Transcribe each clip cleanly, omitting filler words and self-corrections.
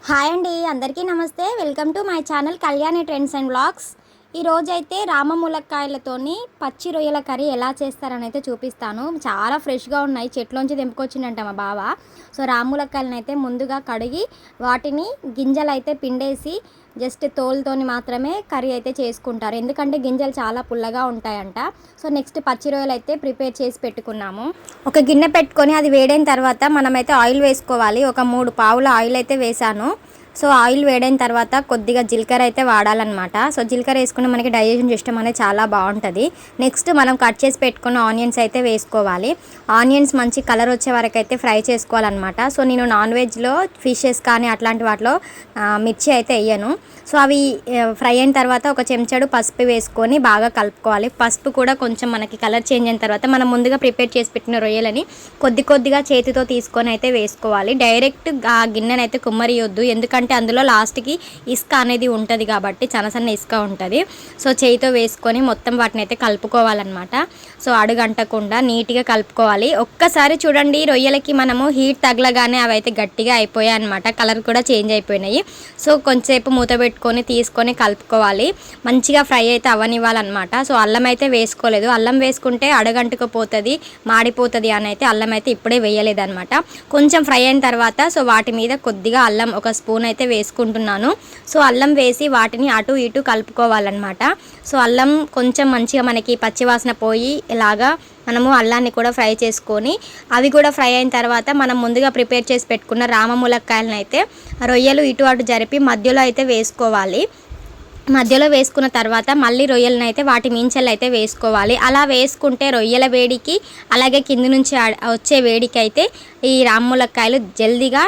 Hi అండి, అందరికీ నమస్తే. Welcome to my channel Kalyani trends and vlogs. ఈరోజైతే రామ ములక్కాయలతోని పచ్చి రొయ్యల కర్రీ ఎలా చేస్తారని అయితే చూపిస్తాను. చాలా ఫ్రెష్గా ఉన్నాయి, చెట్లోంచి తెంపుకొచ్చిందంట మా బావ. సో రామ ములక్కాయలను అయితే ముందుగా కడిగి వాటిని గింజలు అయితే పిండేసి జస్ట్ తోలుతోని మాత్రమే కర్రీ అయితే చేసుకుంటారు, ఎందుకంటే గింజలు చాలా పుల్లగా ఉంటాయంట. సో నెక్స్ట్ పచ్చి రొయ్యలు అయితే ప్రిపేర్ చేసి పెట్టుకున్నాము. ఒక గిన్నె పెట్టుకొని అది వేడైన తర్వాత మనమైతే ఆయిల్ వేసుకోవాలి. ఒక 3 పావుల ఆయిల్ అయితే వేసాను. సో ఆయిల్ వేడైన తర్వాత కొద్దిగా జీలకర్ర అయితే వాడాలన్నమాట. సో జీలకర్ర వేసుకుని మనకి డైజెషన్ సిస్టమ్ అనేది చాలా బాగుంటుంది. నెక్స్ట్ మనం కట్ చేసి పెట్టుకున్న ఆనియన్స్ అయితే వేసుకోవాలి. ఆనియన్స్ మంచి కలర్ వచ్చే వరకు అయితే ఫ్రై చేసుకోవాలన్నమాట. సో నేను నాన్ వెజ్లో ఫిషెస్ కానీ అట్లాంటి వాటిలో మిర్చి అయితే వేయను. సో అవి ఫ్రై అయిన తర్వాత ఒక చెంచాడు పసుపు వేసుకొని బాగా కలుపుకోవాలి. పసుపు కూడా కొంచెం మనకి కలర్ చేంజ్ అయిన తర్వాత మనం ముందుగా ప్రిపేర్ చేసి పెట్టిన రొయ్యలని కొద్దిగా చేతితో తీసుకొని అయితే వేసుకోవాలి. డైరెక్ట్ ఆ గిన్నెనైతే అయితే కుమ్మరియొద్దు, ఎందుకంటే అందులో లాస్ట్కి ఇసుక అనేది ఉంటుంది కాబట్టి సన్న ఇసుక ఉంటుంది. సో చేయితో వేసుకొని మొత్తం వాటిని అయితే కలుపుకోవాలన్నమాట. సో అడుగంటకుండా నీట్గా కలుపుకోవాలి. ఒక్కసారి చూడండి, రొయ్యలకి మనము హీట్ తగలగానే అవి అయితే గట్టిగా అయిపోయాయి అనమాట, కలర్ కూడా చేంజ్ అయిపోయినాయి. సో కొంచెంసేపు మూత పెట్టుకొని తీసుకొని కలుపుకోవాలి. మంచిగా ఫ్రై అయితే అవ్వనివ్వాలన్నమాట. సో అల్లం అయితే వేసుకోలేదు, అల్లం వేసుకుంటే అడగంటుకుపోతుంది, మాడిపోతుంది అని అయితే అల్లం అయితే ఇప్పుడే వేయలేదన్నమాట. కొంచెం ఫ్రై అయిన తర్వాత సో వాటి మీద కొద్దిగా అల్లం ఒక స్పూన్ అయితే వేసుకుంటున్నాను. సో అల్లం వేసి వాటిని అటు ఇటు కలుపుకోవాలన్నమాట. సో అల్లం కొంచెం మంచిగా మనకి పచ్చివాసన పోయి ఇలాగా మనము అల్లాన్ని కూడా ఫ్రై చేసుకొని అవి కూడా ఫ్రై అయిన తర్వాత మనం ముందుగా ప్రిపేర్ చేసి పెట్టుకున్న రామ ములక్కాయలను అయితే రొయ్యలు ఇటు అటు జరిపి మధ్యలో అయితే వేసుకోవాలి. మధ్యలో వేసుకున్న తర్వాత మళ్ళీ రొయ్యలను అయితే వాటి మించెలు అయితే వేసుకోవాలి. అలా వేసుకుంటే రొయ్యల వేడికి అలాగే కింది నుంచి వచ్చే వేడికి అయితే ఈ రామ ములక్కాయలు జల్దీగా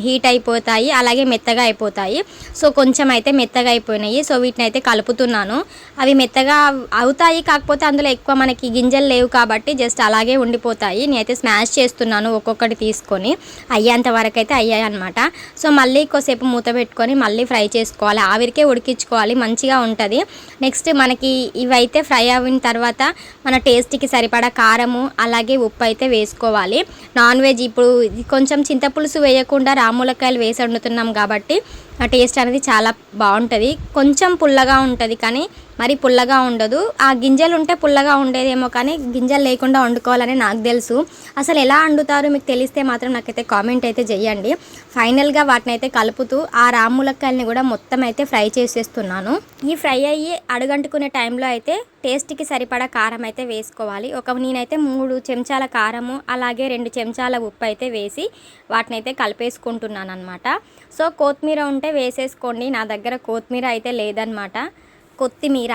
హీట్ అయిపోతాయి, అలాగే మెత్తగా అయిపోతాయి. సో కొంచెం అయితే మెత్తగా అయిపోయినాయి. సో వీటిని అయితే కలుపుతున్నాను. అవి మెత్తగా అవుతాయి, కాకపోతే అందులో ఎక్కువ మనకి గింజలు లేవు కాబట్టి జస్ట్ అలాగే ఉండిపోతాయి. నేనైతే స్మాష్ చేస్తున్నాను ఒక్కొక్కటి తీసుకొని, అయ్యేంత వరకు అయితే అయ్యాయి అనమాట. సో మళ్ళీ కొద్దిసేపు మూత పెట్టుకొని మళ్ళీ ఫ్రై చేసుకోవాలి, ఆవిరికే ఉడికించుకోవాలి, మంచిగా ఉంటుంది. నెక్స్ట్ మనకి ఇవైతే ఫ్రై అయిన తర్వాత మన టేస్ట్కి సరిపడా కారము అలాగే ఉప్పు అయితే వేసుకోవాలి. నాన్ వెజ్ ఇప్పుడు కొంచెం చింతపులుసు వేయకుండా రాములకాయలు వేసి వండుతున్నాం కాబట్టి ఆ టేస్ట్ అనేది చాలా బాగుంటుంది. కొంచెం పుల్లగా ఉంటుంది కానీ మరి పుల్లగా ఉండదు. ఆ గింజలు ఉంటే పుల్లగా ఉండేదేమో, కానీ గింజలు లేకుండా వండుకోవాలని నాకు తెలుసు. అసలు ఎలా వండుతారు మీకు తెలిస్తే మాత్రం నాకైతే కామెంట్ అయితే చేయండి. ఫైనల్గా వాటిని అయితే కలుపుతూ ఆ రాములకాయలని కూడా మొత్తం అయితే ఫ్రై చేసేస్తున్నాను. ఈ ఫ్రై అయ్యి అడుగంటుకునే టైంలో అయితే టేస్ట్కి సరిపడా కారం అయితే వేసుకోవాలి. నేనైతే 3 చెంచాల కారము అలాగే 2 చెంచాల ఉప్పు అయితే వేసి వాటిని అయితే కలిపేసుకుంటున్నాను అనమాట. సో కొత్తిమీర ఉంటే వేసేసుకోండి, నా దగ్గర కొత్తిమీర అయితే లేదనమాట. కొత్తిమీర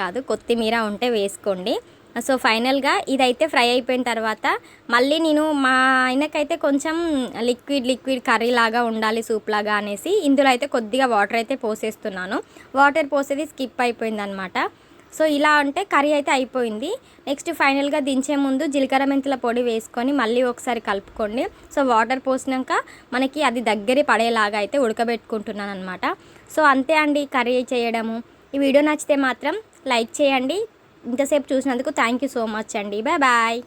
కాదు, కొత్తిమీర ఉంటే వేసుకోండి. సో ఫైనల్గా ఇదైతే ఫ్రై అయిపోయిన తర్వాత మళ్ళీ నేను మా ఆయనకైతే కొంచెం లిక్విడ్ కర్రీ లాగా ఉండాలి, సూప్ లాగా అనేసి ఇందులో అయితే కొద్దిగా వాటర్ అయితే పోసేస్తున్నాను. వాటర్ పోసేది స్కిప్ అయిపోయిందనమాట. సో ఇలా అంటే కర్రీ అయితే అయిపోయింది. నెక్స్ట్ ఫైనల్గా దించే ముందు జీలకర్ర మెంతుల పొడి వేసుకొని మళ్ళీ ఒకసారి కలుపుకోండి. సో వాటర్ పోసినాక మనకి అది దగ్గర పడేలాగా అయితే ఉడకబెట్టుకుంటున్నాను అనమాట. సో అంతే అండి కర్రీ చేయడము. ఈ వీడియో నచ్చితే మాత్రం లైక్ చేయండి. ఇంతసేపు చూసినందుకు థ్యాంక్ యూ సో మచ్ అండి. Bye bye.